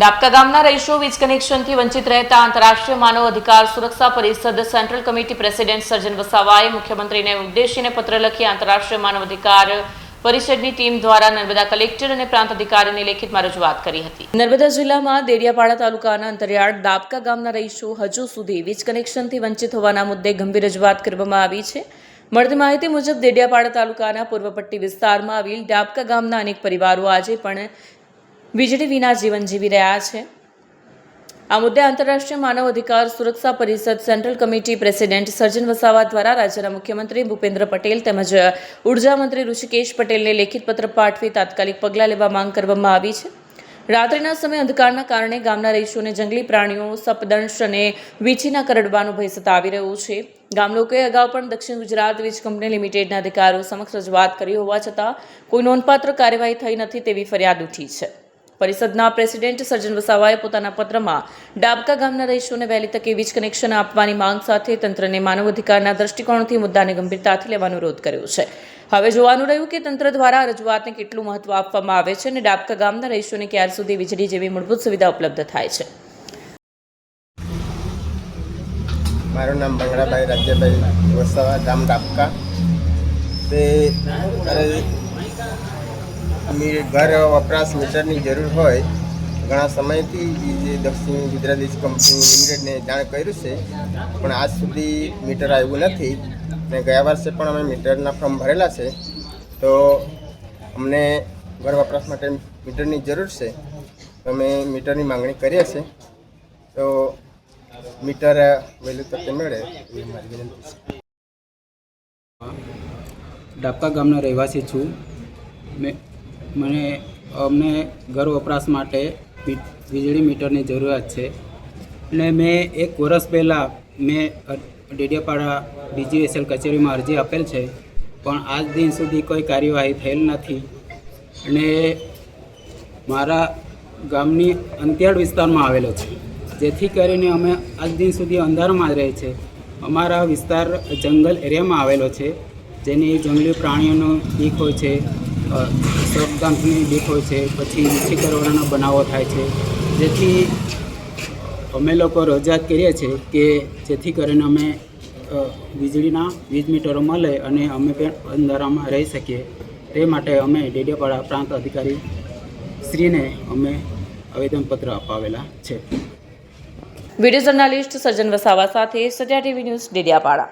ડાબકા ગામના રહીશો વીજ કનેક્શનથી વંચિત રહેતા આંતરરાષ્ટ્રીય માનવ અધિકાર સુરક્ષા પરિષદ સેન્ટ્રલ કમિટી પ્રેસિડેન્ટ સર્જન વસાવાએ મુખ્યમંત્રીને ઉદ્દેશીને પત્ર લખી આંતરરાષ્ટ્રીય માનવ અધિકાર પરિષદની ટીમ દ્વારા નર્મદા કલેક્ટર અને પ્રાંત અધિકારીને લેખિતમાં રજૂઆત કરી હતી। નર્મદા જિલ્લામાં દેડિયાપાડા તાલુકાના અંતરિયાળ ડાબકા ગામના રહીશો હજુ સુધી વીજ કનેક્શનથી વંચિત હોવાના મુદ્દે ગંભીર રજૂઆત કરવામાં આવી છે। મળતી માહિતી મુજબ દેડિયાપાડા તાલુકાના પૂર્વપટ્ટી વિસ્તારમાં આવેલ ડાબકા ગામના અનેક પરિવારો આજે પણ વીજળી વિના જીવન જીવી રહ્યા છે। આ મુદ્દે આંતરરાષ્ટ્રીય માનવ અધિકાર સુરક્ષા પરિષદ સેન્ટ્રલ કમિટી પ્રેસિડેન્ટ સર્જન વસાવા દ્વારા રાજ્યના મુખ્યમંત્રી ભૂપેન્દ્ર પટેલ તેમજ ઉર્જા મંત્રી ઋષિકેશ પટેલને લેખિત પત્ર પાઠવી તાત્કાલિક પગલાં લેવા માંગ કરવામાં આવી છે। રાત્રિના સમયે અંધકારના કારણે ગામના રહીશોને જંગલી પ્રાણીઓ સપદંશ અને વીંછીના કરડવાનો ભય સતાવી રહ્યો છે। ગામ લોકોએ અગાઉ પણ દક્ષિણ ગુજરાત વીજ કંપની લિમિટેડના અધિકારીઓ સમક્ષ રજૂઆત કરી હોવા છતાં કોઈ નોંધપાત્ર કાર્યવાહી થઈ નથી તેવી ફરિયાદ ઉઠી છે। પરિષદના પ્રેસિડેન્ટ સર્જન વસાવાએ પોતાના પત્રમાં ડાબકા ગામના રહીશોને વહેલી તકે વીજ કનેક્શન આપવાની માંગ સાથે તંત્રને માનવ અધિકારના દ્રષ્ટિકોણથી મુદ્દાને ગંભીરતાથી લેવાનો અનુરોધ કર્યો છે। હવે જોવાનું રહ્યું કે તંત્ર દ્વારા રજૂઆતને કેટલું મહત્વ આપવામાં આવે છે અને ડાબકા ગામના રહીશોને ક્યાર સુધી વીજળી જેવી મૂળભૂત સુવિધા ઉપલબ્ધ થાય છે। મારું નામ બંગડાભાઈ રાજ્યભાઈ વસાવા, ગામ ડાબકા। તે ઘર વપરાશ મીટરની જરૂર હોય ઘણા સમયથી જે દક્ષિણ ગુજરાત વીજ કંપની લિમિટેડને જાણ કર્યું છે, પણ આજ સુધી મીટર આવ્યું નથી અને ગયા વર્ષે પણ અમે મીટરના ફોર્મ ભરેલા છે। તો અમને ઘર વપરાશ માટે મીટરની જરૂર છે, તો અમે મીટરની માંગણી કરીએ છીએ। તો મીટર વહેલી તકે મળે એવી મારી વિનંતી છે। ડાબકા ગામનો રહેવાસી છું। અમને ઘર વપરાશ માટે વીજળી મીટરની જરૂરિયાત છે અને મેં એક વર્ષ પહેલાં મેં ડેડિયાપાડા DGSL કચેરીમાં અરજી આપેલ છે, પણ આજ દિન સુધી કોઈ કાર્યવાહી થયેલ નથી અને મારા ગામની અંતરિયાળ વિસ્તારમાં આવેલો છે, જેથી કરીને અમે આજ દિન સુધી અંધારામાં જ રહે છે। અમારા વિસ્તાર જંગલ એરિયામાં આવેલો છે, જેની જંગલી પ્રાણીઓનો બીક હોય છે, સર્પદંશની બીક હોય છે, પછી વીંછી કરડવાના બનાવો થાય છે, જેથી અમે લોકો રજૂઆત કરીએ છીએ કે જેથી કરીને અમે વીજ મીટરો મળે અને અમે પણ અંધારામાં રહી શકીએ। તે માટે અમે ડેડિયાપાડા પ્રાંત અધિકારી શ્રીને અમે આવેદનપત્ર અપાવેલા છે। વિડીયો જર્નાલિસ્ટ સર્જન વસાવા સાથે સત્યા ટીવી ન્યૂઝ, ડેડિયાપાડા।